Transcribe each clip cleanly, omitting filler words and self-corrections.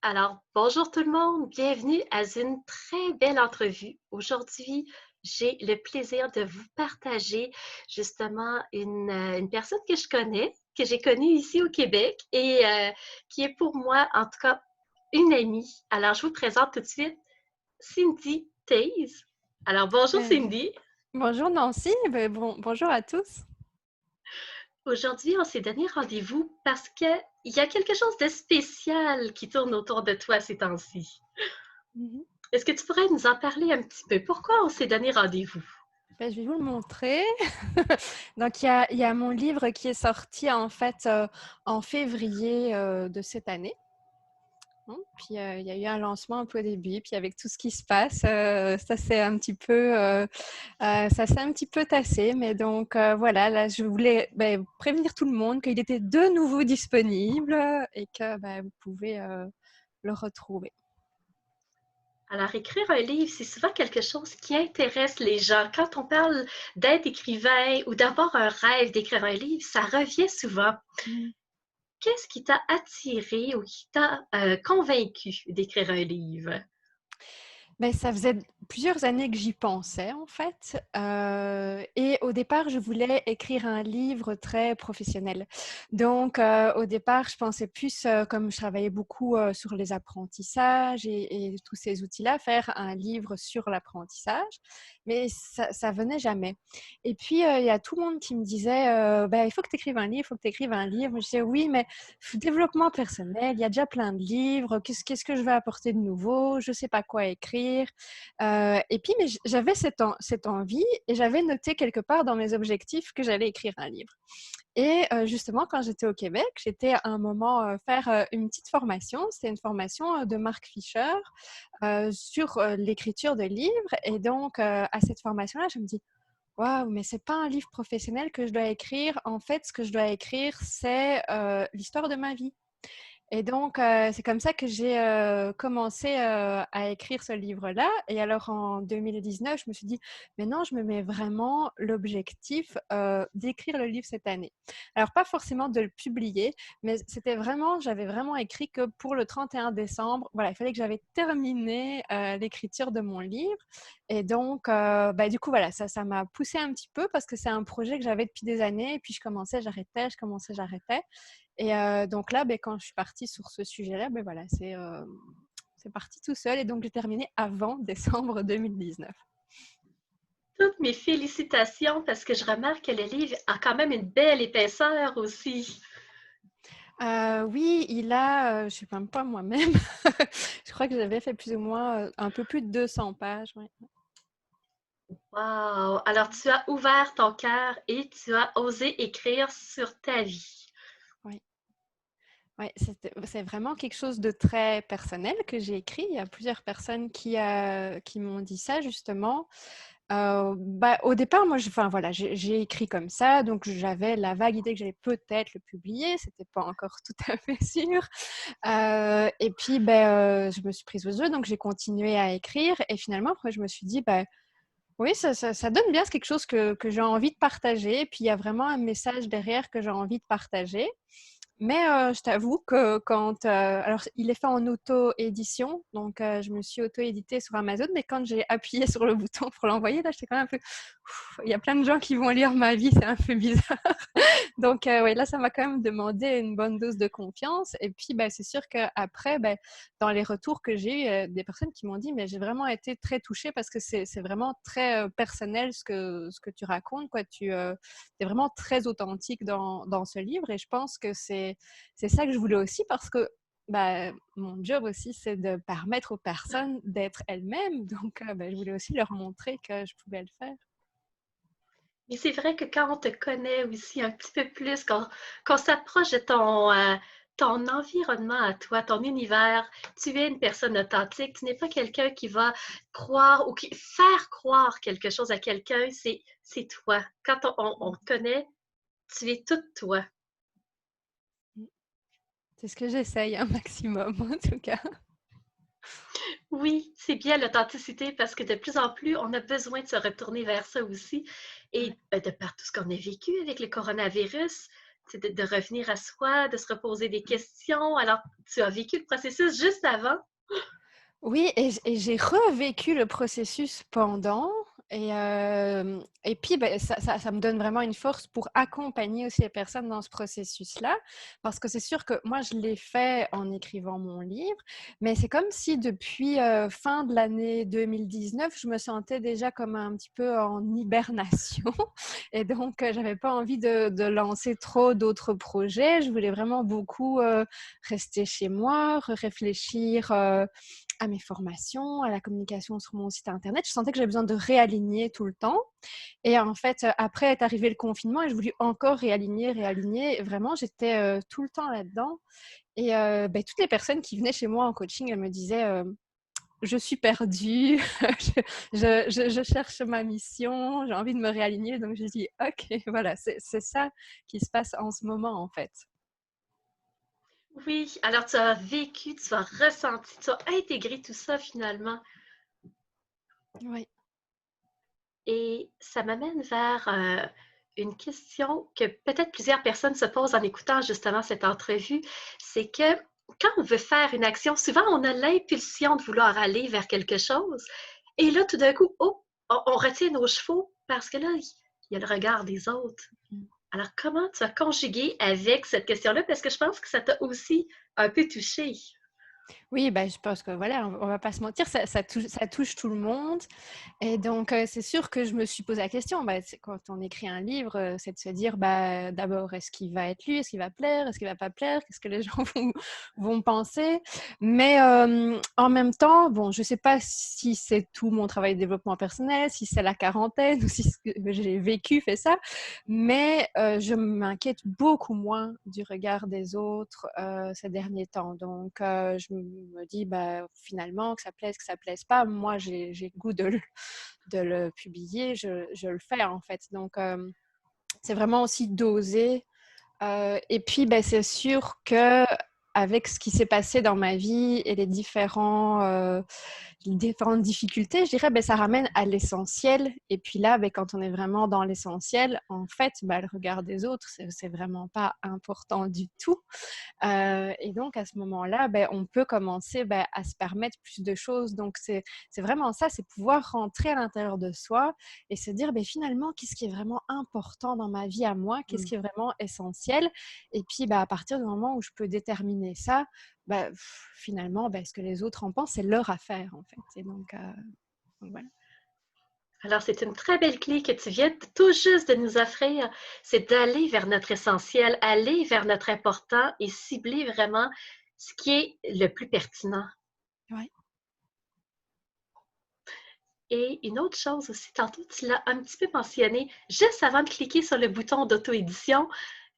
Alors, bonjour tout le monde, bienvenue à une très belle entrevue. Aujourd'hui, j'ai le plaisir de vous partager justement une personne que je connais, que j'ai connue ici au Québec et qui est pour moi, en tout cas, une amie. Alors, je vous présente tout de suite Cindy Taze. Alors, bonjour Euh, Cindy. Bonjour Nancy, bonjour à tous. Aujourd'hui, on s'est donné rendez-vous parce qu'il y a quelque chose de spécial qui tourne autour de toi ces temps-ci. Mhm. Est-ce que tu pourrais nous en parler un petit peu? Pourquoi on s'est donné rendez-vous? Je vais vous le montrer. Donc, il y a mon livre qui est sorti en fait en février de cette année. Puis, il y a eu un lancement un peu au début, puis avec tout ce qui se passe, ça s'est un petit peu tassé. Mais donc, voilà, là, je voulais prévenir tout le monde qu'il était de nouveau disponible et que vous pouvez le retrouver. Alors, écrire un livre, c'est souvent quelque chose qui intéresse les gens. Quand on parle d'être écrivain ou d'avoir un rêve d'écrire un livre, ça revient souvent. Qu'est-ce qui t'a attiré ou qui t'a convaincu d'écrire un livre? Ça faisait plusieurs années que j'y pensais en fait. Et au départ, je voulais écrire un livre très professionnel. Donc, au départ, je pensais plus, comme je travaillais beaucoup sur les apprentissages et tous ces outils-là, faire un livre sur l'apprentissage. Mais ça venait jamais. Et puis, il y a tout le monde qui me disait, il faut que tu écrives un livre, il faut que tu écrives un livre. Je disais, oui, mais développement personnel, il y a déjà plein de livres. Qu'est-ce que je vais apporter de nouveau? Je ne sais pas quoi écrire. Et puis, mais j'avais cette envie et j'avais noté quelque part dans mes objectifs que j'allais écrire un livre. Et justement, quand j'étais au Québec, j'étais à un moment faire une petite formation. C'était une formation de Mark Fisher sur l'écriture de livres. Et donc, à cette formation-là, je me dis, waouh, mais c'est pas un livre professionnel que je dois écrire. En fait, ce que je dois écrire, c'est l'histoire de ma vie. Et donc, c'est comme ça que j'ai commencé à écrire ce livre-là. Et alors, en 2019, je me suis dit, mais non, je me mets vraiment l'objectif d'écrire le livre cette année. Alors, pas forcément de le publier, mais j'avais vraiment écrit que pour le 31 décembre, voilà, il fallait que j'avais terminé l'écriture de mon livre. Et donc, du coup, voilà, ça m'a poussé un petit peu parce que c'est un projet que j'avais depuis des années. Et puis, je commençais, j'arrêtais, je commençais, j'arrêtais. Et donc là, quand je suis partie sur ce sujet-là, voilà, c'est parti tout seul. Et donc, j'ai terminé avant décembre 2019. Toutes mes félicitations parce que je remarque que le livre a quand même une belle épaisseur aussi. Oui, il a, je ne sais même pas moi-même, je crois que j'avais fait plus ou moins un peu plus de 200 pages. Ouais. Wow! Alors, tu as ouvert ton cœur et tu as osé écrire sur ta vie. Ouais. Ouais, c'est vraiment quelque chose de très personnel que j'ai écrit. Il y a plusieurs personnes qui m'ont dit ça justement. Au départ, moi, voilà, j'ai écrit comme ça, donc j'avais la vague idée que j'allais peut-être le publier. C'était pas encore tout à fait sûr. Et puis, je me suis prise au jeu, donc j'ai continué à écrire. Et finalement, après, je me suis dit, oui, ça donne bien. C'est quelque chose que j'ai envie de partager. Et puis, il y a vraiment un message derrière que j'ai envie de partager. Mais je t'avoue que alors, il est fait en auto-édition, donc je me suis auto-éditée sur Amazon, mais quand j'ai appuyé sur le bouton pour l'envoyer, là, j'étais quand même un peu... Il y a plein de gens qui vont lire ma vie, c'est un peu bizarre. Donc, ouais, là, ça m'a quand même demandé une bonne dose de confiance. Et puis, c'est sûr qu'après, dans les retours que j'ai eu, des personnes qui m'ont dit, mais j'ai vraiment été très touchée parce que c'est vraiment très personnel ce que tu racontes, quoi. Tu es vraiment très authentique dans ce livre. Et je pense que c'est ça que je voulais aussi parce que mon job aussi, c'est de permettre aux personnes d'être elles-mêmes. Donc, je voulais aussi leur montrer que je pouvais le faire. Mais c'est vrai que quand on te connaît aussi un petit peu plus, qu'on s'approche de ton environnement à toi, ton univers, tu es une personne authentique, tu n'es pas quelqu'un qui va croire ou qui faire croire quelque chose à quelqu'un, c'est toi. Quand on te connaît, tu es toute toi. C'est ce que j'essaye un maximum, en tout cas. Oui, c'est bien l'authenticité parce que de plus en plus, on a besoin de se retourner vers ça aussi. Ouais. Et de par tout ce qu'on a vécu avec le coronavirus, c'est de revenir à soi, de se reposer des questions. Alors, tu as vécu le processus juste avant. Oui, et j'ai revécu le processus pendant. Et puis, ben, ça me donne vraiment une force pour accompagner aussi les personnes dans ce processus-là. Parce que c'est sûr que moi, je l'ai fait en écrivant mon livre, mais c'est comme si depuis fin de l'année 2019, je me sentais déjà comme un petit peu en hibernation. Et donc, j'avais pas envie de lancer trop d'autres projets. Je voulais vraiment beaucoup rester chez moi, réfléchir à mes formations, à la communication sur mon site internet. Je sentais que j'avais besoin de réaligner tout le temps. Et en fait, après est arrivé le confinement et je voulais encore réaligner. Et vraiment, j'étais tout le temps là-dedans. Et ben, toutes les personnes qui venaient chez moi en coaching, elles me disaient je suis perdue, je cherche ma mission, j'ai envie de me réaligner. Donc, j'ai dit, OK, voilà, c'est ça qui se passe en ce moment, en fait. Oui, alors tu as vécu, tu as ressenti, tu as intégré tout ça finalement. Oui. Et ça m'amène vers une question que peut-être plusieurs personnes se posent en écoutant justement cette entrevue. C'est que quand on veut faire une action, souvent on a l'impulsion de vouloir aller vers quelque chose. Et là, tout d'un coup, oh, on retient nos chevaux parce que là, il y a le regard des autres. Alors, comment tu as conjugué avec cette question-là? Parce que je pense que ça t'a aussi un peu touché. Oui, bah, je pense que voilà, on va pas se mentir, ça touche tout le monde. Et donc, c'est sûr que je me suis posé la question, bah, quand on écrit un livre, c'est de se dire, bah, d'abord, est-ce qu'il va être lu, est-ce qu'il va plaire, est-ce qu'il va pas plaire, qu'est-ce que les gens vont penser. Mais en même temps, bon, je sais pas si c'est tout mon travail de développement personnel, si c'est la quarantaine ou si j'ai vécu, fait ça, mais je m'inquiète beaucoup moins du regard des autres ces derniers temps. Donc, je me dis, bah, finalement, que ça plaise pas, moi, j'ai le goût de le publier, je le fais en fait. Donc, c'est vraiment aussi d'oser. Et puis, ben, c'est sûr que avec ce qui s'est passé dans ma vie et les différentes difficultés, je dirais, ben, ça ramène à l'essentiel. Et puis là, ben, quand on est vraiment dans l'essentiel, en fait, ben, le regard des autres, c'est vraiment pas important du tout. Et donc, à ce moment-là, ben, on peut commencer ben, à se permettre plus de choses. Donc, c'est vraiment ça, c'est pouvoir rentrer à l'intérieur de soi et se dire, ben, finalement, qu'est-ce qui est vraiment important dans ma vie à moi? Qu'est-ce qui est vraiment essentiel? Et puis, ben, à partir du moment où je peux déterminer ça, ben, finalement, ben, ce que les autres en pensent, c'est leur affaire, en fait. Et donc voilà. Alors, c'est une très belle clé que tu viens tout juste de nous offrir, c'est d'aller vers notre essentiel, aller vers notre important et cibler vraiment ce qui est le plus pertinent. Ouais. Et une autre chose aussi, tantôt tu l'as un petit peu mentionné, juste avant de cliquer sur le bouton d'auto-édition,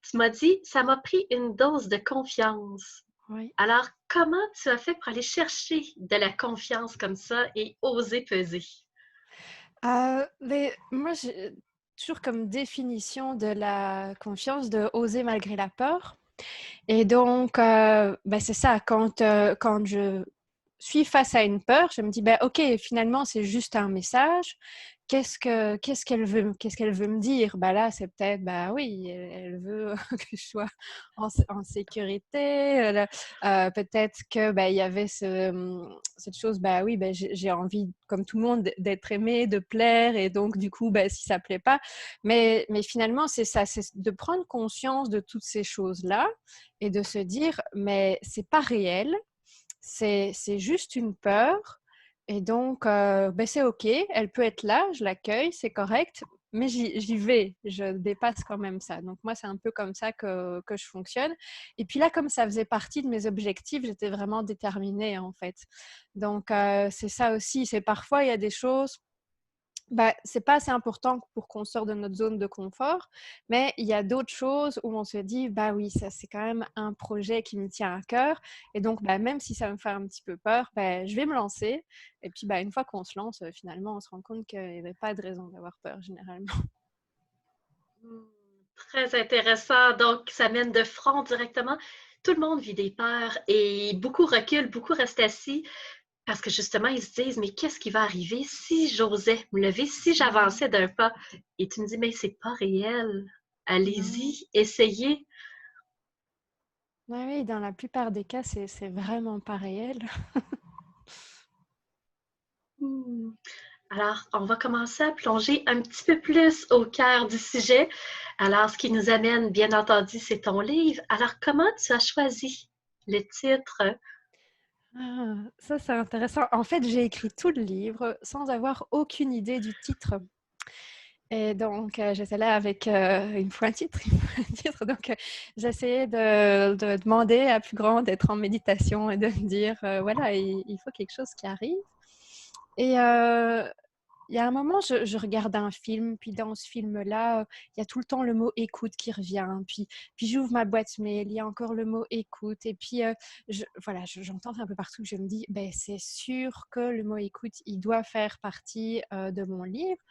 tu m'as dit, ça m'a pris une dose de confiance. Ouais. Alors, comment tu as fait pour aller chercher de la confiance comme ça et oser peser? Mais moi, j'ai toujours comme définition de la confiance de oser malgré la peur. Et donc, ben, c'est ça, quand je suis face à une peur, je me dis, ben, ok, finalement, c'est juste un message. Qu'est-ce qu'elle veut me dire? Bah là, c'est peut-être, bah oui, elle veut que je sois en sécurité. Peut-être que bah, il y avait cette chose, bah oui, bah, j'ai envie, comme tout le monde, d'être aimé, de plaire, et donc du coup, bah, si ça plaît pas, mais finalement, c'est ça, c'est de prendre conscience de toutes ces choses-là et de se dire, mais c'est pas réel, c'est juste une peur. Et donc, ben c'est OK, elle peut être là, je l'accueille, c'est correct, mais j'y vais, je dépasse quand même ça. Donc, moi, c'est un peu comme ça que je fonctionne. Et puis là, comme ça faisait partie de mes objectifs, j'étais vraiment déterminée, en fait. Donc, c'est ça aussi, c'est parfois, il y a des choses bah, c'est pas assez important pour qu'on sorte de notre zone de confort, mais il y a d'autres choses où on se dit, bah oui, ça c'est quand même un projet qui me tient à cœur, et donc bah, même si ça me fait un petit peu peur, bah, je vais me lancer, et puis bah, une fois qu'on se lance, finalement, on se rend compte qu'il n'y avait pas de raison d'avoir peur généralement. Hmm, très intéressant. Donc, ça mène de front directement. Tout le monde vit des peurs et beaucoup reculent, beaucoup restent assis parce que justement, ils se disent, mais qu'est-ce qui va arriver si j'osais me lever, si Mm. j'avançais d'un pas? Et tu me dis, mais c'est pas réel. Non. allez-y, essayez. Ouais, oui, dans la plupart des cas, c'est vraiment pas réel. Hmm. Alors, on va commencer à plonger un petit peu plus au cœur du sujet. Alors, ce qui nous amène, bien entendu, c'est ton livre. Alors, comment tu as choisi le titre? Ah, ça, c'est intéressant. En fait, j'ai écrit tout le livre sans avoir aucune idée du titre. Et donc, j'étais là avec il me faut un titre, il me faut un titre. Donc, j'essayais de demander à plus grand d'être en méditation et de me dire, voilà, il faut quelque chose qui arrive. Et il y a un moment, je regarde un film, puis dans ce film-là, il y a tout le temps le mot écoute qui revient. Puis j'ouvre ma boîte mail, il y a encore le mot écoute. Et puis, voilà, j'entends un peu partout, je me dis, ben, c'est sûr que le mot écoute, il doit faire partie de mon livre.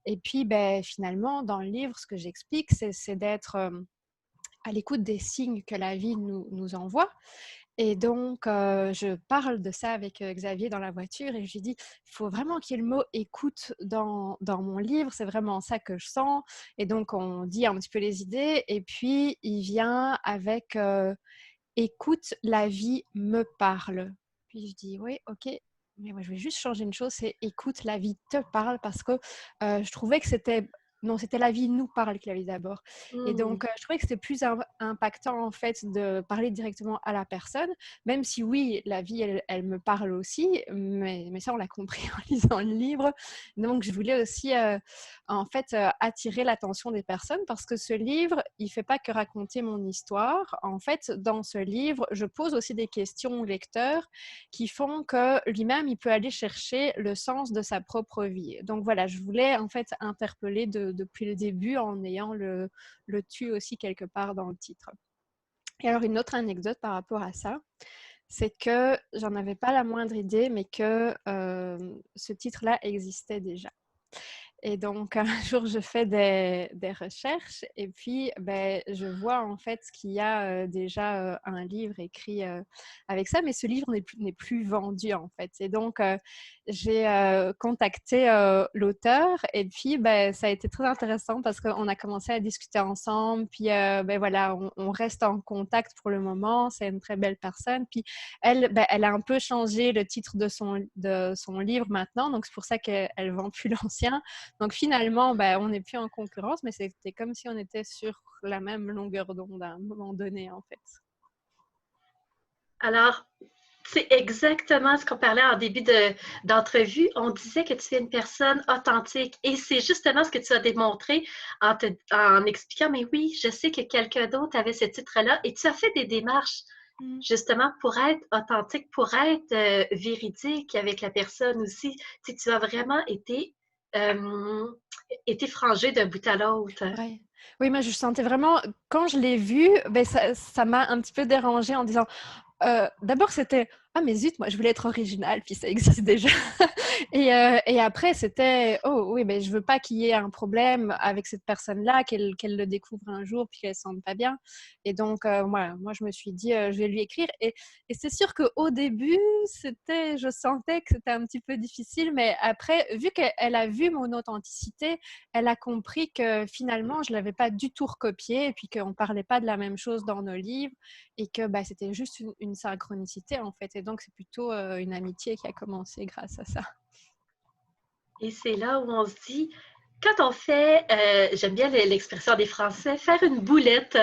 Et puis, ben, finalement, dans le livre, ce que j'explique, c'est d'être à l'écoute des signes que la vie nous envoie. Et donc, je parle de ça avec Xavier dans la voiture et je lui dis, il faut vraiment qu'il y ait le mot écoute dans mon livre, c'est vraiment ça que je sens. Et donc, on dit un petit peu les idées et puis il vient avec écoute, la vie me parle. Puis je dis, oui, ok. Mais moi, je vais juste changer une chose, c'est écoute, la vie te parle parce que je trouvais que c'était... Non, c'était la vie nous parle qu'il y avait d'abord. Et Hmm. donc, je trouvais que c'était plus impactant, en fait, de parler directement à la personne, même si, oui, la vie, elle me parle aussi, mais ça, on l'a compris en lisant le livre. Donc, je voulais aussi, en fait, attirer l'attention des personnes parce que ce livre, il ne fait pas que raconter mon histoire. En fait, dans ce livre, je pose aussi des questions au lecteur qui font que lui-même, il peut aller chercher le sens de sa propre vie. Donc voilà, je voulais en fait interpeller depuis le début en ayant le tu aussi quelque part dans le titre. Et alors, une autre anecdote par rapport à ça, c'est que j'en avais pas la moindre idée, mais que ce titre-là existait déjà. Et donc, un jour, je fais des recherches et puis ben, je vois en fait qu'il y a déjà un livre écrit avec ça, mais ce livre n'est plus vendu en fait. Et donc, j'ai contacté l'auteur et puis ben, ça a été très intéressant parce qu'on a commencé à discuter ensemble. Puis ben, voilà, on reste en contact pour le moment. C'est une très belle personne. Puis elle, ben, elle a un peu changé le titre de son livre maintenant. Donc, c'est pour ça qu'elle ne vend plus l'ancien. Donc finalement, ben, on n'est plus en concurrence, mais c'était comme si on était sur la même longueur d'onde à un moment donné, en fait. Alors, c'est exactement ce qu'on parlait en début d'entrevue. On disait que tu es une personne authentique et c'est justement ce que tu as démontré en expliquant, mais oui, je sais que quelqu'un d'autre avait ce titre-là et tu as fait des démarches Mm. justement pour être authentique, pour être véridique avec la personne aussi. Tu as vraiment euh, été frangé d'un bout à l'autre. Ouais. Oui, moi je sentais vraiment, quand je l'ai vu, ben, ça m'a un petit peu dérangée en disant, d'abord, c'était ah, mais zut, moi je voulais être originale, puis ça existe déjà. Et après, c'était oh oui, mais je veux pas qu'il y ait un problème avec cette personne-là, qu'elle le découvre un jour, puis qu'elle se sente pas bien. Et donc, voilà, moi je me suis dit, je vais lui écrire. Et c'est sûr qu'au début, je sentais que c'était un petit peu difficile, mais après, vu qu'elle a vu mon authenticité, elle a compris que finalement, je l'avais pas du tout recopié, et puis qu'on parlait pas de la même chose dans nos livres et que bah, c'était juste une synchronicité en fait. Et donc, c'est plutôt une amitié qui a commencé grâce à ça. Et c'est là où on se dit, quand on fait, j'aime bien l'expression des Français, faire une boulette,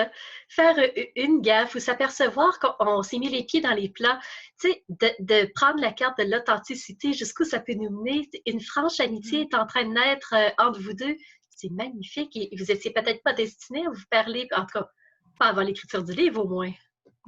faire une gaffe ou s'apercevoir qu'on s'est mis les pieds dans les plats, tu sais, de prendre la carte de l'authenticité jusqu'où ça peut nous mener. Une franche amitié Mm. est en train de naître entre vous deux. C'est magnifique et vous étiez peut-être pas destiné à vous parler, en tout cas, pas avant l'écriture du livre au moins.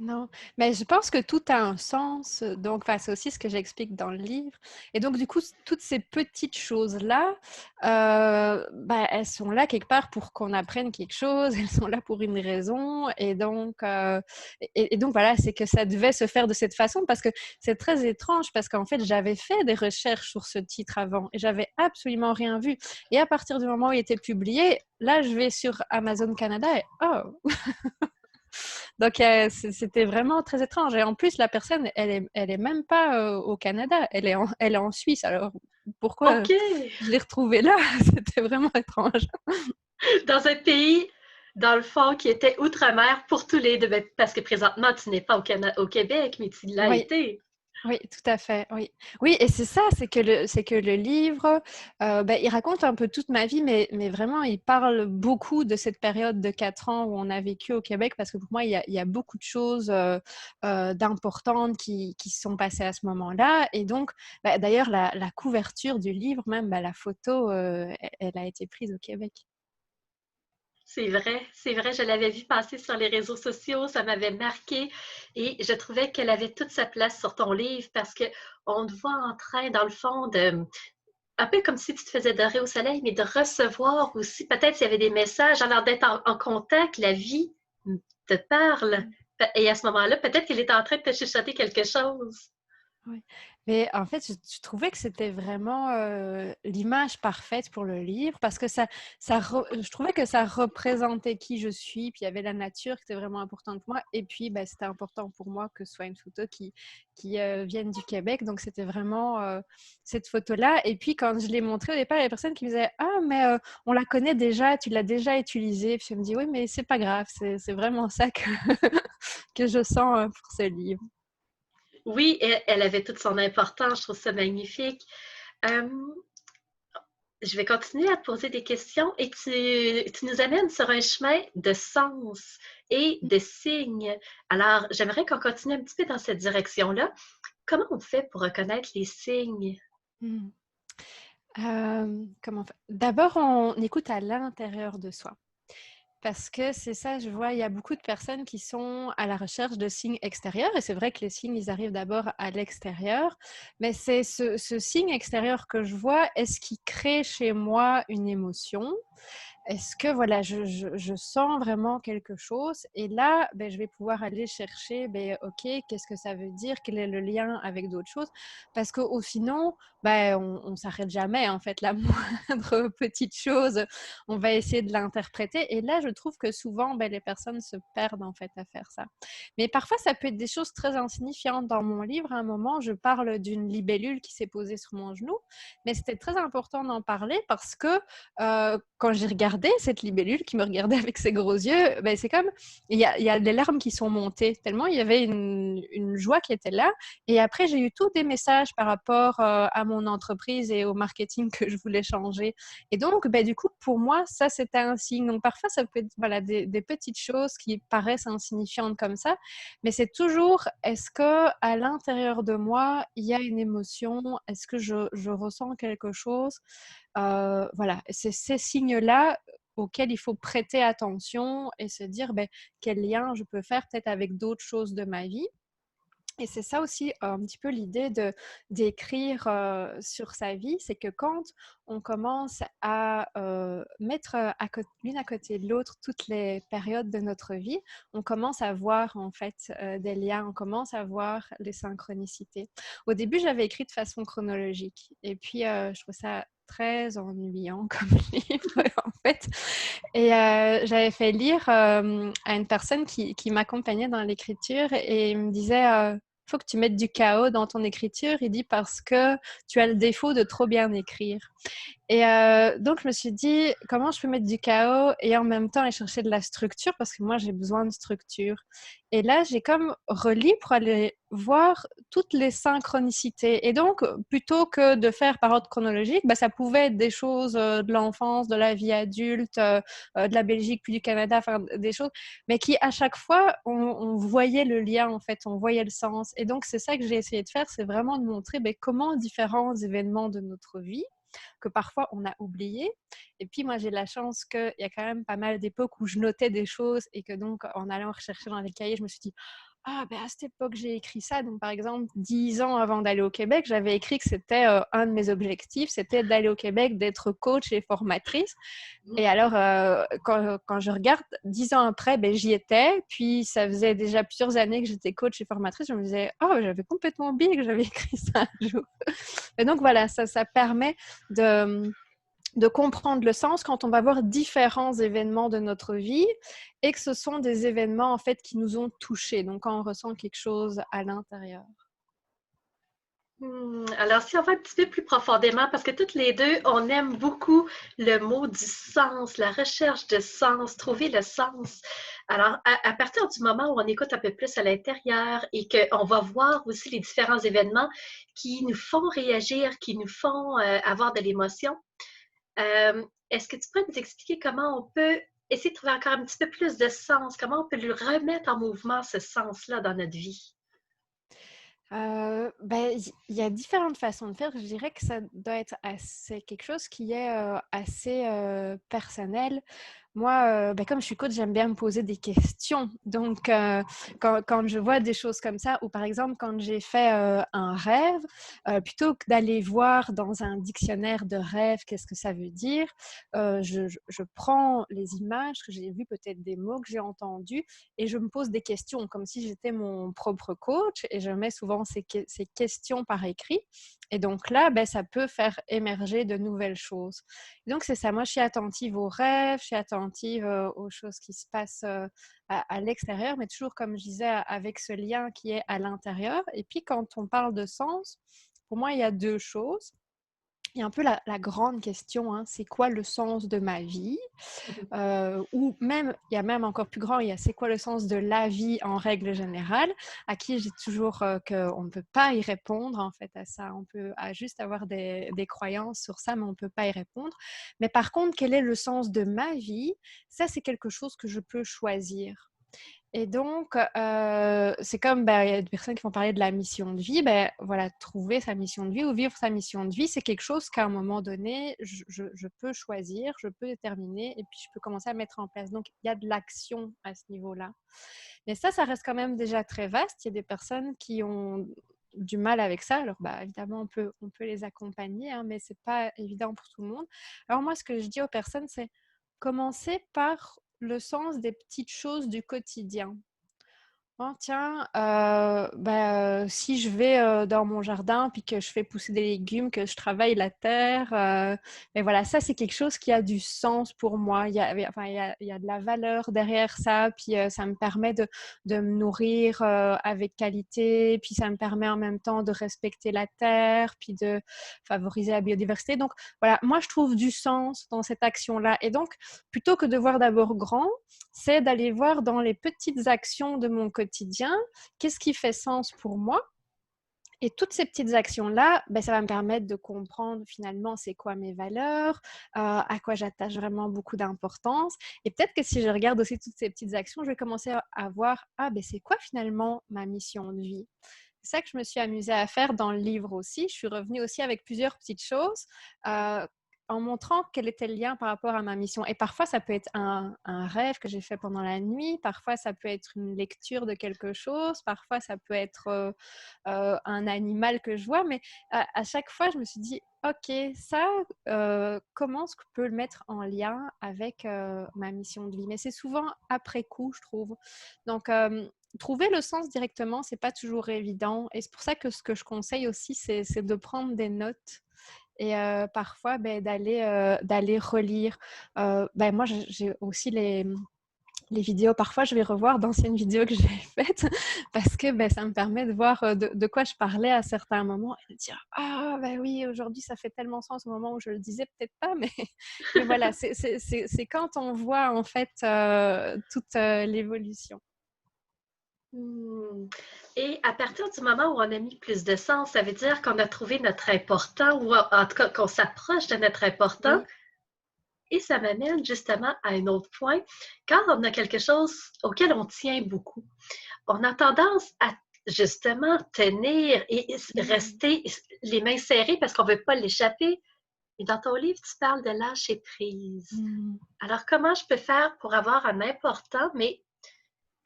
Non, mais je pense que tout a un sens. Donc, enfin, c'est aussi ce que j'explique dans le livre. Et donc, du coup, toutes ces petites choses-là, bah, elles sont là quelque part pour qu'on apprenne quelque chose. Elles sont là pour une raison. Et donc voilà, c'est que ça devait se faire de cette façon parce que c'est très étrange parce qu'en fait, j'avais fait des recherches sur ce titre avant et j'avais absolument rien vu. Et à partir du moment où il était publié, là, je vais sur Amazon Canada et oh, donc, c'était vraiment très étrange. Et en plus, la personne, elle est même pas au Canada, elle est en Suisse. Alors, pourquoi OK! je l'ai retrouvée là? C'était vraiment étrange. Dans un pays dans le fond, qui était outre-mer pour tous les deux. Ben, parce que présentement, tu n'es pas au Québec, mais tu l'as Oui, été. oui, tout à fait, oui. Oui, et c'est ça, c'est que le livre, ben, il raconte un peu toute ma vie, mais vraiment, il parle beaucoup de cette période de 4 ans où on a vécu au Québec, parce que pour moi, il y a beaucoup de choses d'importantes qui se sont passées à ce moment-là. Et donc, ben, d'ailleurs, la couverture du livre, même, ben, la photo, elle a été prise au Québec. C'est vrai, je l'avais vu passer sur les réseaux sociaux, ça m'avait marqué et je trouvais qu'elle avait toute sa place sur ton livre parce que on te voit en train, dans le fond, un peu comme si tu te faisais dorer au soleil, mais de recevoir aussi, peut-être s'il y avait des messages, alors d'être en contact, la vie te parle. Et à ce moment-là, peut-être qu'elle est en train de te chuchoter quelque chose. Ouais. Mais en fait, je trouvais que c'était vraiment l'image parfaite pour le livre parce que je trouvais que ça représentait qui je suis. Puis il y avait la nature qui était vraiment importante pour moi. Et puis, ben, c'était important pour moi que ce soit une photo qui vienne du Québec. Donc, c'était vraiment cette photo-là. Et puis, quand je l'ai montrée au départ, il y a des personnes qui me disaient ah, mais on la connaît déjà, tu l'as déjà utilisée. Puis je me dis oui, mais c'est pas grave. C'est vraiment ça que, que je sens pour ce livre. Oui, elle avait toute son importance, je trouve ça magnifique. Euh, je vais continuer à te poser des questions et tu nous amènes sur un chemin de sens et de signes. Alors, j'aimerais qu'on continue un petit peu dans cette direction-là. Comment on fait pour reconnaître les signes? Mm. Comment faire? D'abord, on écoute à l'intérieur de soi. Parce que c'est ça, je vois, il y a beaucoup de personnes qui sont à la recherche de signes extérieurs. Et c'est vrai que les signes, ils arrivent d'abord à l'extérieur. Mais c'est ce signe extérieur que je vois, est-ce qu'il crée chez moi une émotion? Est-ce que voilà, je sens vraiment quelque chose et là, ben, je vais pouvoir aller chercher, ben, ok, qu'est-ce que ça veut dire, quel est le lien avec d'autres choses, parce que sinon, ben, on s'arrête jamais en fait, la moindre petite chose, on va essayer de l'interpréter et là, je trouve que souvent, ben, les personnes se perdent en fait à faire ça. Mais parfois, ça peut être des choses très insignifiantes. Dans mon livre, à un moment, je parle d'une libellule qui s'est posée sur mon genou, mais c'était très important d'en parler parce que quand j'ai regardé cette libellule qui me regardait avec ses gros yeux, ben c'est comme, il y a des larmes qui sont montées, tellement il y avait une joie qui était là. Et après, j'ai eu tous des messages par rapport à mon entreprise et au marketing que je voulais changer. Et donc, ben, du coup, pour moi, ça, c'était un signe. Donc, parfois, ça peut être voilà, des petites choses qui paraissent insignifiantes comme ça, mais c'est toujours, est-ce que à l'intérieur de moi, il y a une émotion? Est-ce que je ressens quelque chose? Voilà, c'est ces signes-là auxquels il faut prêter attention et se dire ben, quel lien je peux faire peut-être avec d'autres choses de ma vie. Et c'est ça aussi un petit peu l'idée d'écrire sur sa vie, c'est que quand on commence à mettre l'une à côté de l'autre toutes les périodes de notre vie, on commence à voir en fait des liens, on commence à voir les synchronicités. Au début, j'avais écrit de façon chronologique et puis je trouve ça très ennuyant comme livre en fait. Et j'avais fait lire à une personne qui m'accompagnait dans l'écriture et il me disait faut que tu mettes du chaos dans ton écriture. Il dit parce que tu as le défaut de trop bien écrire. Et donc, je me suis dit, comment je peux mettre du chaos et en même temps aller chercher de la structure parce que moi, j'ai besoin de structure. Et là, j'ai comme relis pour aller voir toutes les synchronicités. Et donc, plutôt que de faire par ordre chronologique, bah, ça pouvait être des choses de l'enfance, de la vie adulte, de la Belgique, puis du Canada, enfin des choses, mais qui à chaque fois, on voyait le lien, en fait, on voyait le sens. Et donc, c'est ça que j'ai essayé de faire, c'est vraiment de montrer comment différents événements de notre vie que parfois on a oublié. Et puis moi, j'ai la chance qu'il y a quand même pas mal d'époques où je notais des choses et que donc, en allant rechercher dans les cahiers, je me suis dit, ah, ben à cette époque, j'ai écrit ça. Donc, par exemple, 10 ans avant d'aller au Québec, j'avais écrit que c'était un de mes objectifs, c'était d'aller au Québec, d'être coach et formatrice. Et alors, quand je regarde, 10 ans après, ben, j'y étais. Puis, ça faisait déjà plusieurs années que j'étais coach et formatrice. Je me disais, oh, j'avais complètement oublié que j'avais écrit ça un jour. Et donc, voilà, ça permet de comprendre le sens quand on va voir différents événements de notre vie et que ce sont des événements, en fait, qui nous ont touchés. Donc, quand on ressent quelque chose à l'intérieur. Alors, si on va un petit peu plus profondément, parce que toutes les deux, on aime beaucoup le mot du sens, la recherche de sens, trouver le sens. Alors, à partir du moment où on écoute un peu plus à l'intérieur et qu'on va voir aussi les différents événements qui nous font réagir, qui nous font avoir de l'émotion, est-ce que tu peux nous expliquer comment on peut essayer de trouver encore un petit peu plus de sens, comment on peut le remettre en mouvement, ce sens-là, dans notre vie? Il y a différentes façons de faire. Je dirais que ça doit être assez quelque chose qui est, assez, personnel. Moi, comme je suis coach, j'aime bien me poser des questions. Donc, quand je vois des choses comme ça ou par exemple quand j'ai fait, un rêve, plutôt que d'aller voir dans un dictionnaire de rêves qu'est-ce que ça veut dire, je prends les images que j'ai vues, peut-être des mots que j'ai entendus et je me pose des questions comme si j'étais mon propre coach et je mets souvent ces questions par écrit et donc là, ça peut faire émerger de nouvelles choses. Et donc c'est ça, moi je suis attentive aux rêves, je suis attentive, aux choses qui se passent, à l'extérieur, mais toujours comme je disais avec ce lien qui est à l'intérieur et puis quand on parle de sens, pour moi il y a 2 choses. Il y a un peu la grande question, hein, c'est quoi le sens de ma vie? Ou même, il y a même encore plus grand, il y a c'est quoi le sens de la vie en règle générale, à qui j'ai toujours qu'on ne peut pas y répondre en fait à ça. On peut juste avoir des croyances sur ça, mais on ne peut pas y répondre. Mais par contre, quel est le sens de ma vie? Ça, c'est quelque chose que je peux choisir. Et donc, c'est comme, il y a des personnes qui vont parler de la mission de vie. Voilà, trouver sa mission de vie ou vivre sa mission de vie, c'est quelque chose qu'à un moment donné, je peux choisir, je peux déterminer et puis je peux commencer à mettre en place. Donc, il y a de l'action à ce niveau-là. Mais ça reste quand même déjà très vaste. Il y a des personnes qui ont du mal avec ça. Alors, évidemment, on peut les accompagner, hein, mais c'est pas évident pour tout le monde. Alors, moi, ce que je dis aux personnes, c'est commencer par le sens des petites choses du quotidien. Oh tiens, si je vais, dans mon jardin puis que je fais pousser des légumes, que je travaille la terre, mais voilà, ça c'est quelque chose qui a du sens pour moi. Il y a de la valeur derrière ça, puis, ça me permet de me nourrir, avec qualité, puis ça me permet en même temps de respecter la terre, puis de favoriser la biodiversité. Donc voilà, moi je trouve du sens dans cette action-là et donc plutôt que de voir d'abord grand, c'est d'aller voir dans les petites actions de mon quotidien, qu'est-ce qui fait sens pour moi. Et toutes ces petites actions-là, ça va me permettre de comprendre finalement c'est quoi mes valeurs, à quoi j'attache vraiment beaucoup d'importance. Et peut-être que si je regarde aussi toutes ces petites actions, je vais commencer à voir, c'est quoi finalement ma mission de vie. C'est ça que je me suis amusée à faire dans le livre aussi. Je suis revenue aussi avec plusieurs petites choses. En montrant quel était le lien par rapport à ma mission. Et parfois, ça peut être un rêve que j'ai fait pendant la nuit, parfois, ça peut être une lecture de quelque chose, parfois, ça peut être un animal que je vois, mais à chaque fois, je me suis dit, ok, ça, comment est-ce que je peux le mettre en lien avec ma mission de vie? Mais c'est souvent après coup, je trouve. Donc, trouver le sens directement, c'est pas toujours évident. Et c'est pour ça que ce que je conseille aussi, c'est de prendre des notes et parfois d'aller relire. Moi, j'ai aussi les vidéos. Parfois, je vais revoir d'anciennes vidéos que j'ai faites parce que ça me permet de voir de quoi je parlais à certains moments et de dire ah oui, aujourd'hui ça fait tellement sens au moment où je le disais peut-être pas, mais mais voilà, c'est quand on voit en fait toute l'évolution. Mmh. Et à partir du moment où on a mis plus de sens, ça veut dire qu'on a trouvé notre important ou en tout cas qu'on s'approche de notre important. Oui. Et ça m'amène justement à un autre point. Quand on a quelque chose auquel on tient beaucoup, on a tendance à justement tenir et Mm. rester les mains serrées parce qu'on ne veut pas l'échapper. Et dans ton livre, tu parles de lâcher prise. Mm. Alors, comment je peux faire pour avoir un important, mais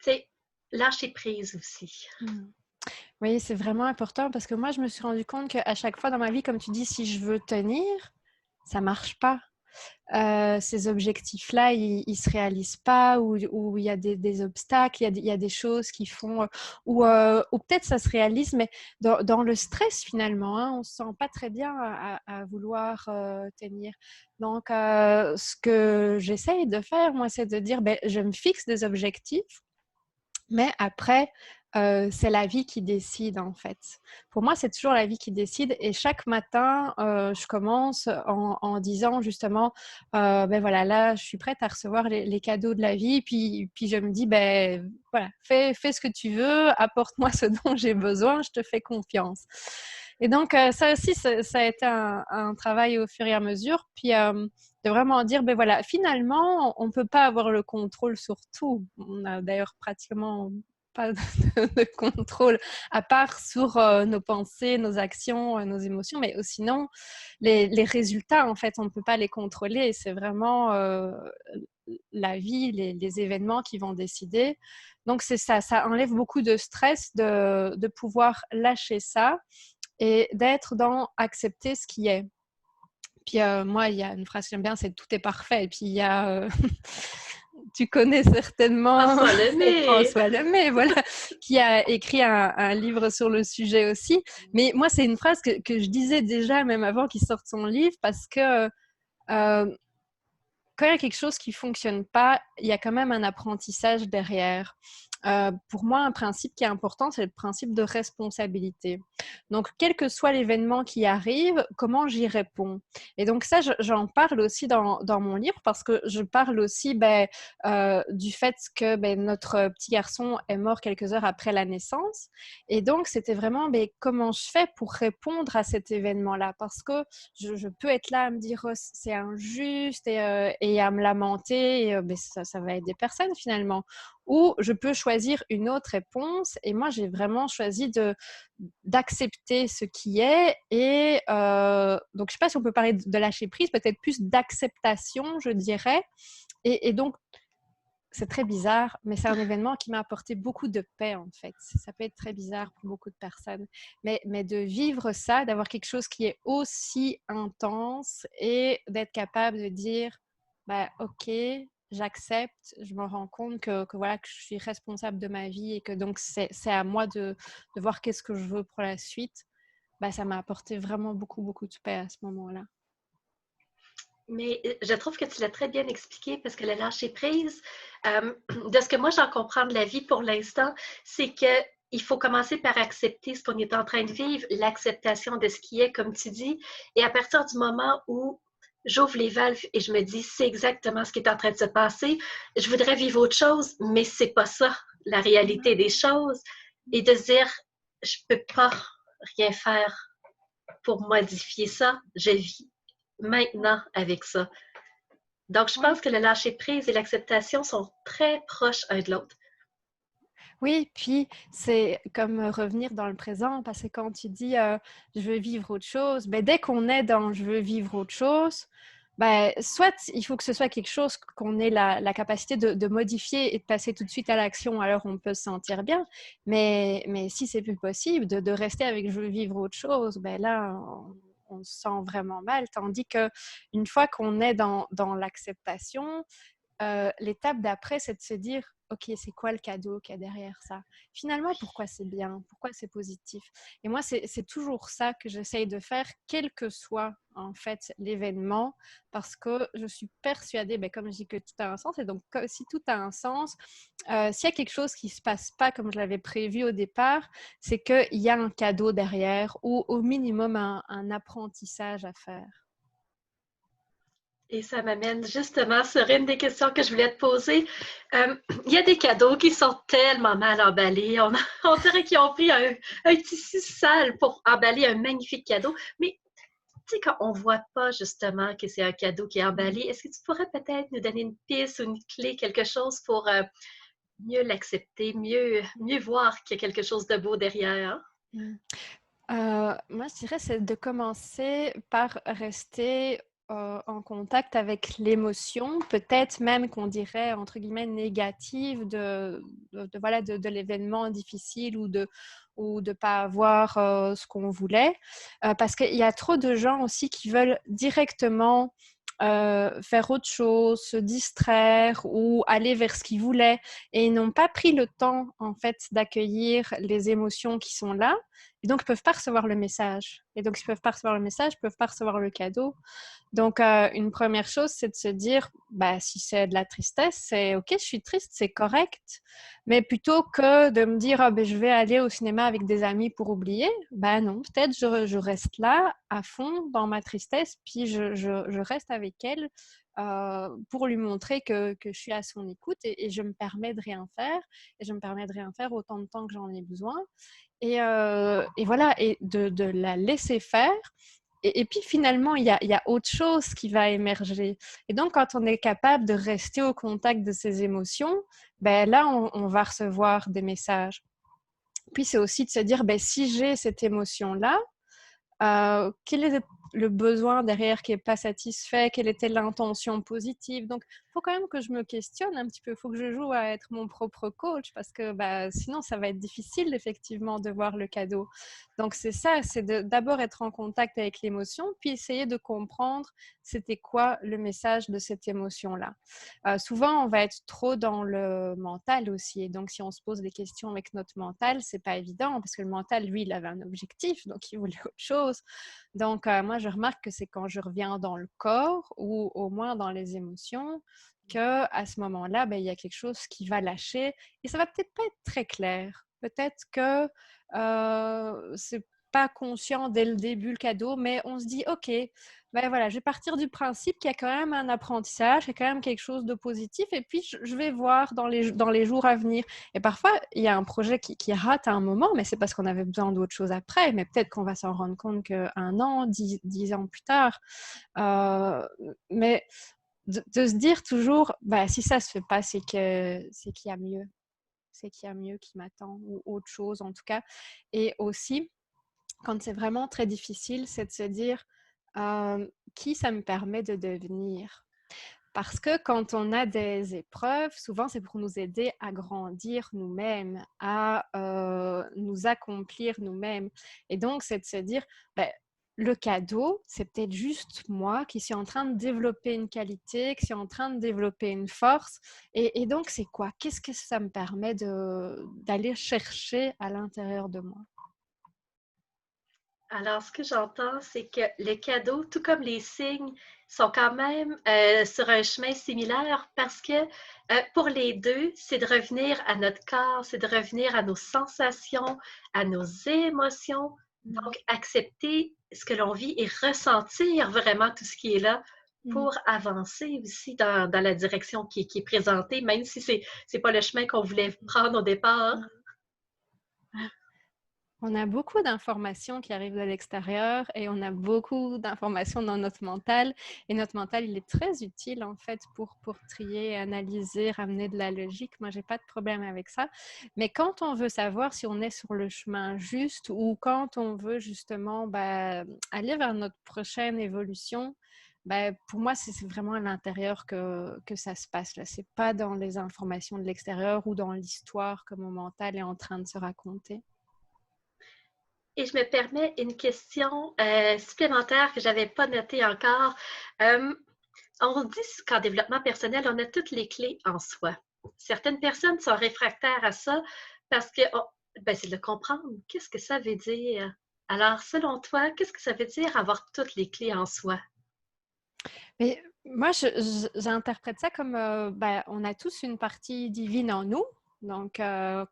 tu sais, lâcher prise aussi? Mm. Oui, c'est vraiment important parce que moi, je me suis rendu compte qu'à chaque fois dans ma vie, comme tu dis, si je veux tenir, ça marche pas. Ces objectifs-là, ils ne se réalisent pas ou il y a des obstacles, il y a des choses qui font ou peut-être ça se réalise, mais dans le stress finalement, hein, on ne se sent pas très bien à vouloir tenir. Donc, ce que j'essaye de faire, moi, c'est de dire, je me fixe des objectifs, mais après, c'est la vie qui décide en fait. Pour moi, c'est toujours la vie qui décide et chaque matin, je commence en disant justement, ben voilà, là, je suis prête à recevoir les cadeaux de la vie, puis je me dis, ben voilà, fais ce que tu veux, apporte-moi ce dont j'ai besoin, je te fais confiance. Et donc, ça aussi, ça a été un travail au fur et à mesure, puis de vraiment dire, ben voilà, finalement, on ne peut pas avoir le contrôle sur tout. On a d'ailleurs pratiquement pas de contrôle, à part sur nos pensées, nos actions, nos émotions, mais sinon, les résultats, en fait, on ne peut pas les contrôler. C'est vraiment la vie, les événements qui vont décider. Donc, c'est ça, ça enlève beaucoup de stress de pouvoir lâcher ça et d'être dans accepter ce qui est. Puis moi, il y a une phrase que j'aime bien, c'est tout est parfait. Et puis il y a, tu connais certainement François Lemay. François Lemay, voilà, qui a écrit un livre sur le sujet aussi. Mais moi, c'est une phrase que je disais déjà même avant qu'il sorte son livre parce que quand il y a quelque chose qui ne fonctionne pas, il y a quand même un apprentissage derrière. Pour moi, un principe qui est important, c'est le principe de responsabilité. Donc, quel que soit l'événement qui arrive, comment j'y réponds? Et donc ça, j'en parle aussi dans mon livre parce que je parle aussi du fait que notre petit garçon est mort quelques heures après la naissance. Et donc, c'était vraiment comment je fais pour répondre à cet événement-là? Parce que je peux être là à me dire oh, c'est injuste et à me lamenter, et, ça va aider personne finalement. Ou je peux choisir une autre réponse. Et moi, j'ai vraiment choisi d'accepter ce qui est. Et donc, je ne sais pas si on peut parler de lâcher prise, peut-être plus d'acceptation, je dirais. Et donc, c'est très bizarre, mais c'est un événement qui m'a apporté beaucoup de paix, en fait. Ça peut être très bizarre pour beaucoup de personnes. Mais de vivre ça, d'avoir quelque chose qui est aussi intense et d'être capable de dire, OK, j'accepte, je me rends compte que voilà, que je suis responsable de ma vie et que donc c'est à moi de voir qu'est-ce que je veux pour la suite. Ça m'a apporté vraiment beaucoup, beaucoup de paix à ce moment-là. Mais je trouve que tu l'as très bien expliqué parce que le lâcher prise, de ce que moi j'en comprends de la vie pour l'instant, c'est que il faut commencer par accepter ce qu'on est en train de vivre, l'acceptation de ce qui est, comme tu dis. Et à partir du moment où j'ouvre les valves et je me dis c'est exactement ce qui est en train de se passer, je voudrais vivre autre chose, mais c'est pas ça la réalité des choses. Et de dire je peux pas rien faire pour modifier ça, je vis maintenant avec ça. Donc, je pense Oui. que le lâcher prise et l'acceptation sont très proches un de l'autre. Oui, puis c'est comme revenir dans le présent, parce que quand tu dis je veux vivre autre chose, dès qu'on est dans je veux vivre autre chose, soit il faut que ce soit quelque chose qu'on ait la capacité de modifier et de passer tout de suite à l'action, alors on peut se sentir bien. Mais si c'est plus possible de rester avec je veux vivre autre chose, là, on se sent vraiment mal. Tandis que une fois qu'on est dans l'acceptation, l'étape d'après, c'est de se dire, OK, c'est quoi le cadeau qu'il y a derrière ça? Finalement, pourquoi c'est bien? Pourquoi c'est positif? Et moi, c'est toujours ça que j'essaye de faire, quel que soit en fait l'événement, parce que je suis persuadée, comme je dis que tout a un sens, et donc si tout a un sens, s'il y a quelque chose qui ne se passe pas comme je l'avais prévu au départ, c'est qu'il y a un cadeau derrière ou au minimum un apprentissage à faire. Et ça m'amène justement sur une des questions que je voulais te poser. Il y a des cadeaux qui sont tellement mal emballés. On dirait qu'ils ont pris un tissu sale pour emballer un magnifique cadeau. Mais tu sais, quand on ne voit pas justement que c'est un cadeau qui est emballé, est-ce que tu pourrais peut-être nous donner une piste ou une clé, quelque chose pour mieux l'accepter, mieux voir qu'il y a quelque chose de beau derrière? Mm. Moi, je dirais, c'est de commencer par rester en contact avec l'émotion, peut-être même qu'on dirait, entre guillemets, négative voilà, de l'événement difficile ou de pas avoir ce qu'on voulait. Parce qu'il y a trop de gens aussi qui veulent directement faire autre chose, se distraire ou aller vers ce qu'ils voulaient et ils n'ont pas pris le temps, en fait, d'accueillir les émotions qui sont là. et donc ils peuvent pas recevoir le message. Et donc, s'ils peuvent pas recevoir le message, ils peuvent pas recevoir le cadeau. Donc, une première chose, c'est de se dire, bah, si c'est de la tristesse, c'est OK, je suis triste, c'est correct. Mais plutôt que de me dire, ah, ben, je vais aller au cinéma avec des amis pour oublier, bah non, peut-être je reste là à fond dans ma tristesse, puis je reste avec elle pour lui montrer que je suis à son écoute et je me permets de rien faire. Et je me permets de rien faire autant de temps que j'en ai besoin. Et voilà, et de la laisser faire. Et puis finalement, il y a autre chose qui va émerger. Et donc, quand on est capable de rester au contact de ses émotions, ben là, on va recevoir des messages. Puis c'est aussi de se dire, ben, si j'ai cette émotion-là, quel est le besoin derrière qui n'est pas satisfait, quelle était l'intention positive. Donc, il faut quand même que je me questionne un petit peu, il faut que je joue à être mon propre coach parce que bah, sinon, ça va être difficile effectivement de voir le cadeau. Donc, c'est ça, c'est d'abord être en contact avec l'émotion, puis essayer de comprendre c'était quoi le message de cette émotion-là. Souvent, on va être trop dans le mental aussi. Et donc, si on se pose des questions avec notre mental, c'est pas évident parce que le mental, lui, il avait un objectif, donc il voulait autre chose. Donc, moi, je remarque que c'est quand je reviens dans le corps ou au moins dans les émotions que à ce moment-là, ben, il y a quelque chose qui va lâcher et ça va peut-être pas être très clair. Peut-être que c'est pas conscient dès le début le cadeau, mais on se dit, OK, ben voilà, je vais partir du principe qu'il y a quand même un apprentissage, qu'il y a quand même quelque chose de positif, et puis je vais voir dans les jours à venir. Et parfois, il y a un projet qui rate à un moment, mais c'est parce qu'on avait besoin d'autre chose après, mais peut-être qu'on va s'en rendre compte qu'un an, 10 ans plus tard. Mais de se dire toujours, bah, si ça se fait pas, c'est qu'il y a mieux. C'est qu'il y a mieux qui m'attend, ou autre chose en tout cas. Et aussi, quand c'est vraiment très difficile, c'est de se dire qui ça me permet de devenir. Parce que quand on a des épreuves, souvent c'est pour nous aider à grandir nous-mêmes, à nous accomplir nous-mêmes. Et donc c'est de se dire, ben, le cadeau, c'est peut-être juste moi qui suis en train de développer une qualité, qui suis en train de développer une force. Et donc c'est quoi? Qu'est-ce que ça me permet d'aller chercher à l'intérieur de moi? Alors, ce que j'entends, c'est que les cadeaux, tout comme les signes, sont quand même sur un chemin similaire parce que pour les deux, c'est de revenir à notre corps, c'est de revenir à nos sensations, à nos émotions. Donc, accepter ce que l'on vit et ressentir vraiment tout ce qui est là Mm. pour avancer aussi dans la direction qui est présentée, même si c'est pas le chemin qu'on voulait prendre au départ. On a beaucoup d'informations qui arrivent de l'extérieur et on a beaucoup d'informations dans notre mental. Et notre mental, il est très utile en fait pour trier, analyser, ramener de la logique. Moi, j'ai pas de problème avec ça. Mais quand on veut savoir si on est sur le chemin juste ou quand on veut justement aller vers notre prochaine évolution, pour moi, c'est vraiment à l'intérieur que ça se passe. Là, c'est pas dans les informations de l'extérieur ou dans l'histoire que mon mental est en train de se raconter. Et je me permets une question supplémentaire que je n'avais pas notée encore. Euh, on dit qu'en développement personnel, on a toutes les clés en soi. Certaines personnes sont réfractaires à ça parce que c'est de le comprendre. Qu'est-ce que ça veut dire? Alors, selon toi, qu'est-ce que ça veut dire avoir toutes les clés en soi? Mais moi, j'interprète ça comme on a tous une partie divine en nous, donc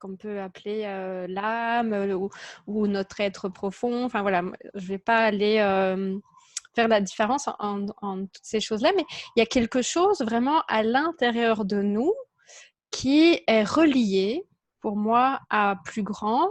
qu'on peut appeler l'âme ou notre être profond. Enfin voilà, je vais pas aller faire la différence en toutes ces choses-là, mais il y a quelque chose vraiment à l'intérieur de nous qui est relié pour moi à plus grand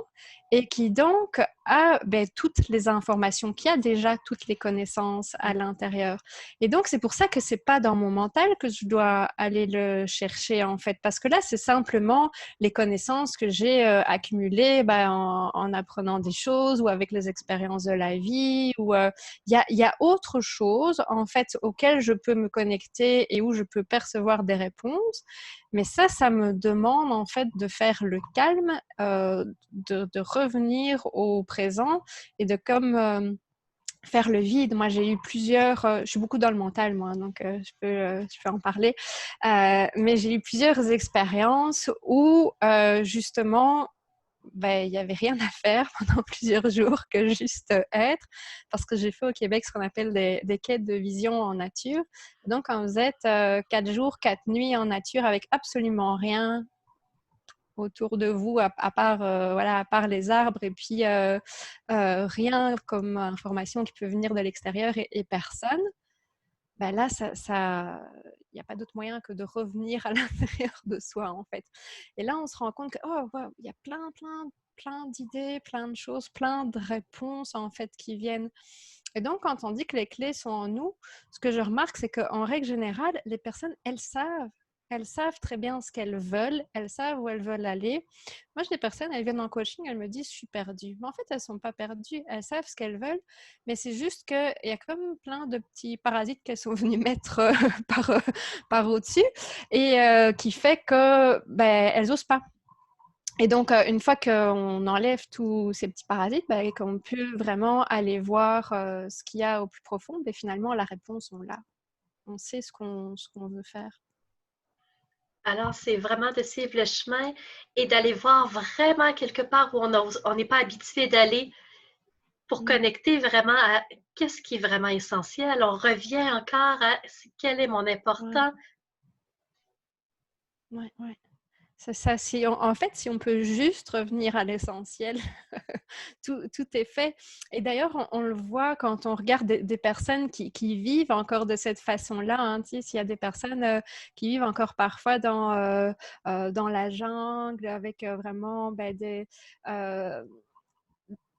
et qui donc a toutes les informations, qui a déjà toutes les connaissances à l'intérieur. Et donc, c'est pour ça que c'est pas dans mon mental que je dois aller le chercher, en fait, parce que là, c'est simplement les connaissances que j'ai accumulées en apprenant des choses ou avec les expériences de la vie. Ou il y a autre chose, en fait, auquel je peux me connecter et où je peux percevoir des réponses. Mais ça me demande en fait de faire le calme, de revenir au présent et de faire le vide. Moi, j'ai eu plusieurs... je suis beaucoup dans le mental, moi, donc je peux en parler. Mais j'ai eu plusieurs expériences où, justement, ben, il n'y avait rien à faire pendant plusieurs jours que juste être, parce que j'ai fait au Québec ce qu'on appelle des quêtes de vision en nature. Donc, quand vous êtes 4 jours, 4 nuits en nature avec absolument rien autour de vous, à part, voilà, à part les arbres, et puis rien comme information qui peut venir de l'extérieur et personne, ben là, il n'y a pas d'autre moyen que de revenir à l'intérieur de soi, en fait. Et là, on se rend compte que, oh, wow, il y a plein d'idées, plein de choses, plein de réponses, en fait, qui viennent. Et donc, quand on dit que les clés sont en nous, ce que je remarque, c'est qu'en règle générale, les personnes, elles savent très bien ce qu'elles veulent, elles savent où elles veulent aller. Moi, j'ai des personnes, elles viennent en coaching, elles me disent, je suis perdue. Mais en fait, elles ne sont pas perdues, elles savent ce qu'elles veulent, mais c'est juste qu'il y a comme plein de petits parasites qu'elles sont venues mettre par au-dessus, et qui fait que ben, elles n'osent pas. Et donc, une fois qu'on enlève tous ces petits parasites, ben, et qu'on peut vraiment aller voir ce qu'il y a au plus profond, ben, finalement, la réponse, on l'a. On sait ce qu'on veut faire. Alors, c'est vraiment de suivre le chemin et d'aller voir vraiment quelque part où on n'est pas habitué d'aller pour Mm. connecter vraiment à qu'est-ce qui est vraiment essentiel. On revient encore à quel est mon Ouais, important. ouais, ouais. C'est ça. En fait, si on peut juste revenir à l'essentiel, tout est fait. Et d'ailleurs, on le voit quand on regarde des personnes qui vivent encore de cette façon-là. Hein, tu sais, s'il y a des personnes qui vivent encore parfois dans la jungle avec vraiment ben,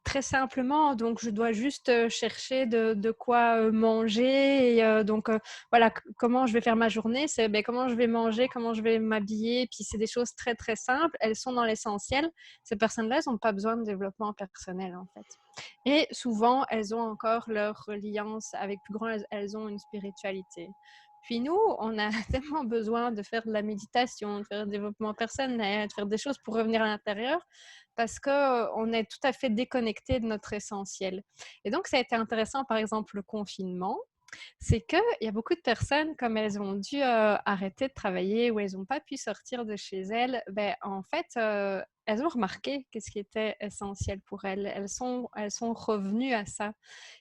très simplement, donc je dois juste chercher de quoi manger. Et donc, voilà, comment je vais faire ma journée, c'est ben, comment je vais manger, comment je vais m'habiller. Puis c'est des choses très, très simples. Elles sont dans l'essentiel. Ces personnes-là, elles n'ont pas besoin de développement personnel, en fait. Et souvent, elles ont encore leur reliance avec plus grand, elles ont une spiritualité. Puis nous, on a tellement besoin de faire de la méditation, de faire du développement personnel, de faire des choses pour revenir à l'intérieur, parce qu'on est tout à fait déconnecté de notre essentiel. Et donc, ça a été intéressant, par exemple, le confinement, c'est qu'il y a beaucoup de personnes, comme elles ont dû arrêter de travailler ou elles n'ont pas pu sortir de chez elles, ben, en fait, elles ont remarqué qu'est-ce qui était essentiel pour elles. Elles sont revenues à ça.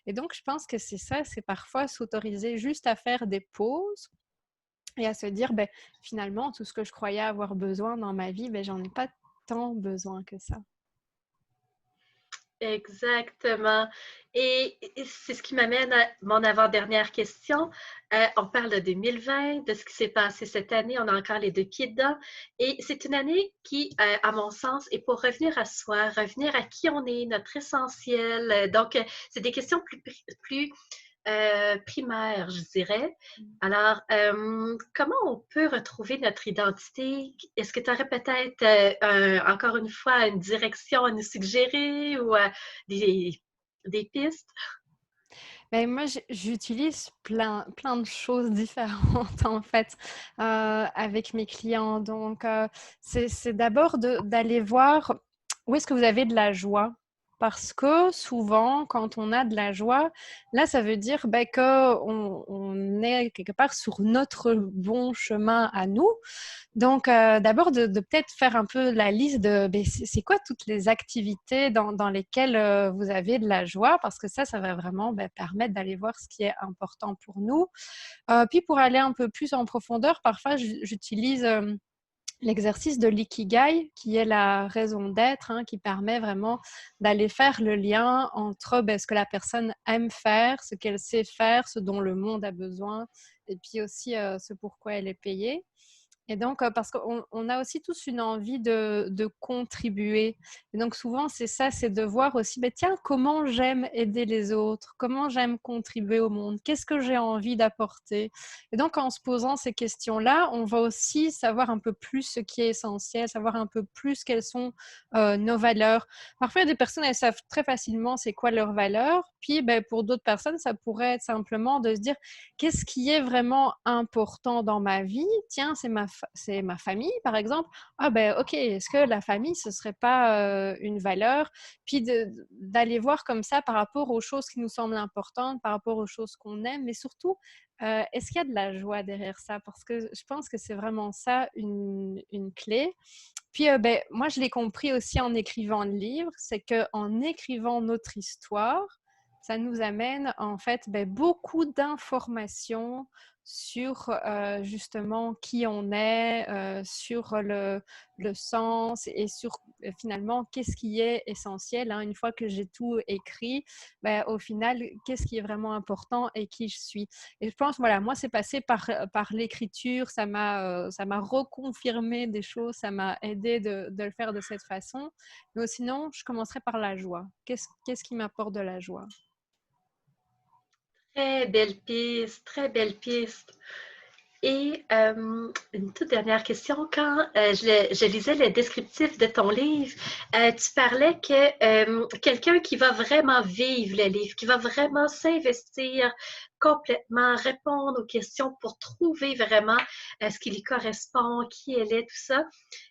Et donc, je pense que c'est ça, c'est parfois s'autoriser juste à faire des pauses et à se dire, ben, finalement, tout ce que je croyais avoir besoin dans ma vie, ben, j'en ai pas tant besoin que ça. Exactement. Et c'est ce qui m'amène à mon avant-dernière question. On parle de 2020, de ce qui s'est passé cette année. On a encore les deux pieds dedans. Et c'est une année qui, à mon sens, est pour revenir à soi, revenir à qui on est, notre essentiel. Donc, c'est des questions plus primaire, je dirais. Alors, comment on peut retrouver notre identité? Est-ce que tu aurais peut-être, encore une fois, une direction à nous suggérer ou des, des pistes? Ben, moi, j'utilise plein de choses différentes en fait avec mes clients. Donc, c'est d'abord d'aller voir où est-ce que vous avez de la joie. Parce que souvent, quand on a de la joie, là, ça veut dire ben, qu'on est quelque part sur notre bon chemin à nous. Donc, d'abord, de peut-être faire un peu la liste de ben, c'est quoi toutes les activités dans lesquelles vous avez de la joie, parce que ça va vraiment ben, permettre d'aller voir ce qui est important pour nous. Puis, pour aller un peu plus en profondeur, parfois, j'utilise l'exercice de l'ikigai, qui est la raison d'être, hein, qui permet vraiment d'aller faire le lien entre ben, ce que la personne aime faire, ce qu'elle sait faire, ce dont le monde a besoin, et puis aussi ce pourquoi elle est payée. Et donc, parce qu'on a aussi tous une envie de contribuer. Et donc, souvent, c'est ça, c'est de voir aussi, ben, tiens, comment j'aime aider les autres, comment j'aime contribuer au monde, qu'est-ce que j'ai envie d'apporter. Et donc, en se posant ces questions-là, on va aussi savoir un peu plus ce qui est essentiel, savoir un peu plus quelles sont nos valeurs. Parfois, il y a des personnes, elles savent très facilement c'est quoi leurs valeurs. Puis, ben, pour d'autres personnes, ça pourrait être simplement de se dire, qu'est-ce qui est vraiment important dans ma vie? Tiens, c'est ma c'est ma famille, par exemple. Ah ben ok, est-ce que la famille, ce serait pas une valeur? Puis d'aller voir comme ça par rapport aux choses qui nous semblent importantes, par rapport aux choses qu'on aime, mais surtout, est-ce qu'il y a de la joie derrière ça? Parce que je pense que c'est vraiment ça une clé. Puis, ben, moi, je l'ai compris aussi en écrivant le livre, c'est qu'en écrivant notre histoire, ça nous amène en fait ben, beaucoup d'informations sur justement qui on est, sur le sens et sur finalement qu'est-ce qui est essentiel. Hein. Une fois que j'ai tout écrit, ben, au final, qu'est-ce qui est vraiment important et qui je suis. Et je pense, voilà, moi, c'est passé par l'écriture, ça m'a reconfirmé des choses, ça m'a aidé de le faire de cette façon. Mais sinon, je commencerai par la joie. Qu'est-ce qui m'apporte de la joie? Très belle piste, très belle piste. Et une toute dernière question. Quand je lisais le descriptif de ton livre, tu parlais que quelqu'un qui va vraiment vivre le livre, qui va vraiment s'investir complètement, répondre aux questions pour trouver vraiment ce qui lui correspond, qui elle est, tout ça,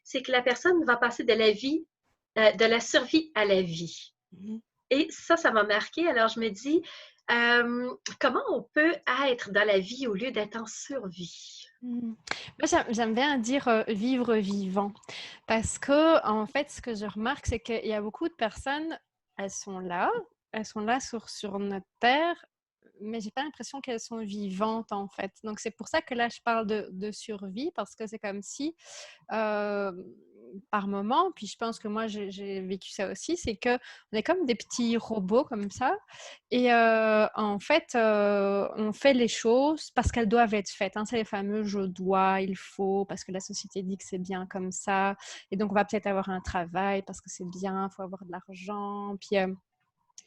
c'est que la personne va passer de la vie, de la survie à la vie. Mhm. Et ça m'a marqué. Alors, je me dis, comment on peut être dans la vie au lieu d'être en survie? Mhm. Moi, j'aime bien dire vivre vivant. Parce que, en fait, ce que je remarque, c'est qu'il y a beaucoup de personnes, elles sont là sur notre terre, mais j'ai pas l'impression qu'elles sont vivantes, en fait. Donc, c'est pour ça que là, je parle de survie, parce que c'est comme si euh, par moment, puis je pense que moi j'ai vécu ça aussi, c'est que on est comme des petits robots comme ça, et en fait on fait les choses parce qu'elles doivent être faites. Hein. C'est les fameux je dois, il faut, parce que la société dit que c'est bien comme ça, et donc on va peut-être avoir un travail parce que c'est bien, il faut avoir de l'argent, puis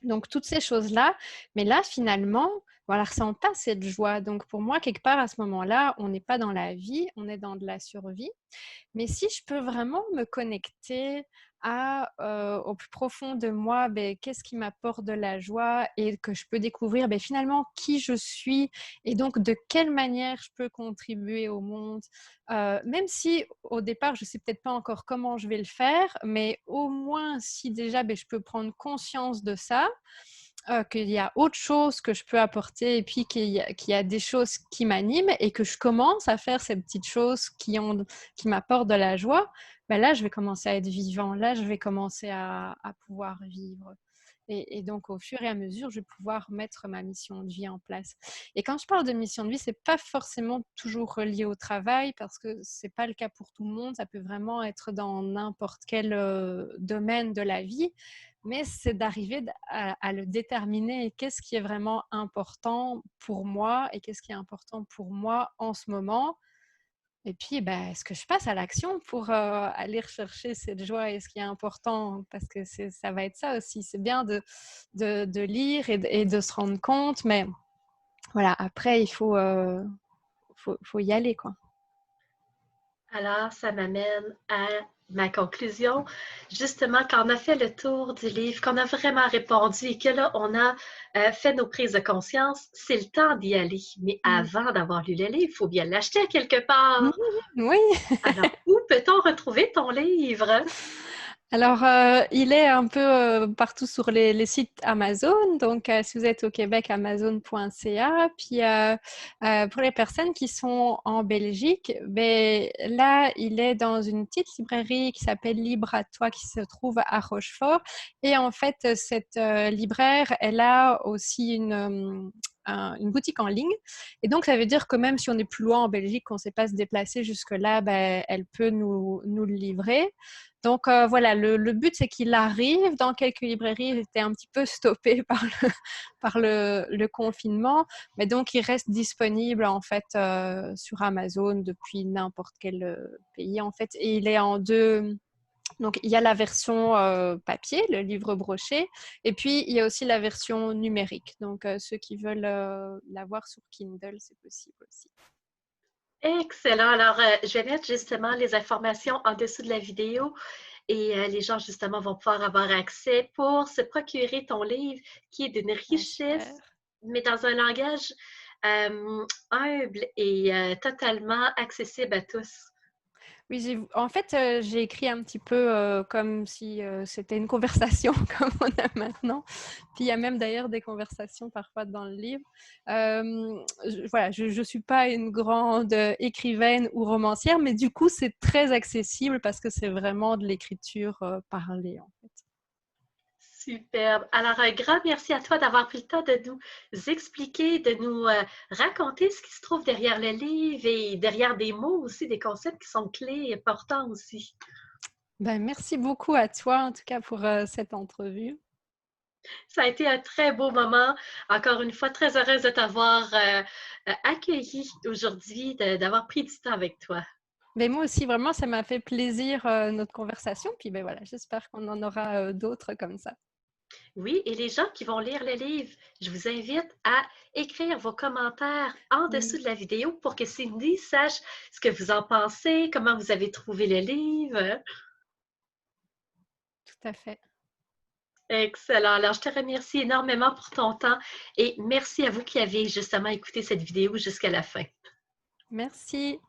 donc, toutes ces choses-là, mais là, finalement, on ne la ressent pas, cette joie. Donc, pour moi, quelque part, à ce moment-là, on n'est pas dans la vie, on est dans de la survie. Mais si je peux vraiment me connecter au plus profond de moi, ben, qu'est-ce qui m'apporte de la joie et que je peux découvrir ben, finalement qui je suis et donc de quelle manière je peux contribuer au monde. Même si au départ, je ne sais peut-être pas encore comment je vais le faire, mais au moins si déjà ben, je peux prendre conscience de ça, qu'il y a autre chose que je peux apporter et puis qu'il y a des choses qui m'animent et que je commence à faire ces petites choses qui m'apportent de la joie, ben là, je vais commencer à être vivant. Là, je vais commencer à pouvoir vivre. Et donc, au fur et à mesure, je vais pouvoir mettre ma mission de vie en place. Et quand je parle de mission de vie, c'est pas forcément toujours relié au travail parce que c'est pas le cas pour tout le monde. Ça peut vraiment être dans n'importe quel domaine de la vie, mais c'est d'arriver à le déterminer. Qu'est-ce qui est vraiment important pour moi et qu'est-ce qui est important pour moi en ce moment. Et puis, ben, est-ce que je passe à l'action pour aller rechercher cette joie et ce qui est important? Parce que ça va être ça aussi. C'est bien de lire et de se rendre compte, mais voilà, après, faut y aller, quoi. Alors, ça m'amène à ma conclusion. Justement, quand on a fait le tour du livre, qu'on a vraiment répondu et que là, on a fait nos prises de conscience, c'est le temps d'y aller. Mais Mm. avant d'avoir lu le livre, il faut bien l'acheter à quelque part. Oui. Alors, où peut-on retrouver ton livre? Alors, il est un peu partout sur les sites Amazon. Donc, si vous êtes au Québec, amazon.ca. Puis, pour les personnes qui sont en Belgique, ben, là, il est dans une petite librairie qui s'appelle Libre à toi, qui se trouve à Rochefort. Et en fait, cette libraire, elle a aussi une boutique en ligne. Et donc, ça veut dire que même si on est plus loin en Belgique, qu'on ne sait pas se déplacer jusque-là, ben, elle peut nous le livrer. Donc voilà, le but c'est qu'il arrive dans quelques librairies. Il était un petit peu stoppé par le confinement, mais donc il reste disponible en fait sur Amazon depuis n'importe quel pays en fait. Et il est en deux. Donc il y a la version papier, le livre broché, et puis il y a aussi la version numérique. Donc ceux qui veulent l'avoir sur Kindle, c'est possible aussi. Excellent. Alors, je vais mettre justement les informations en dessous de la vidéo et les gens justement vont pouvoir avoir accès pour se procurer ton livre qui est d'une Ah, super. richesse, mais dans un langage humble et totalement accessible à tous. Oui, en fait, j'ai écrit un petit peu comme si c'était une conversation comme on a maintenant. Puis il y a même d'ailleurs des conversations parfois dans le livre. Voilà, je ne suis pas une grande écrivaine ou romancière, mais du coup, c'est très accessible parce que c'est vraiment de l'écriture parlée, en fait. Superbe. Alors, un grand merci à toi d'avoir pris le temps de nous expliquer, de nous raconter ce qui se trouve derrière le livre et derrière des mots aussi, des concepts qui sont clés et importants aussi. Ben, merci beaucoup à toi, en tout cas, pour cette entrevue. Ça a été un très beau moment. Encore une fois, très heureuse de t'avoir accueilli aujourd'hui, d'avoir pris du temps avec toi. Mais moi aussi, vraiment, ça m'a fait plaisir notre conversation. Puis ben voilà, j'espère qu'on en aura d'autres comme ça. Oui, et les gens qui vont lire le livre, je vous invite à écrire vos commentaires en dessous Oui, de la vidéo pour que Cindy sache ce que vous en pensez, comment vous avez trouvé le livre. tout à fait. Excellent. Alors, je te remercie énormément pour ton temps et merci à vous qui avez justement écouté cette vidéo jusqu'à la fin. Merci.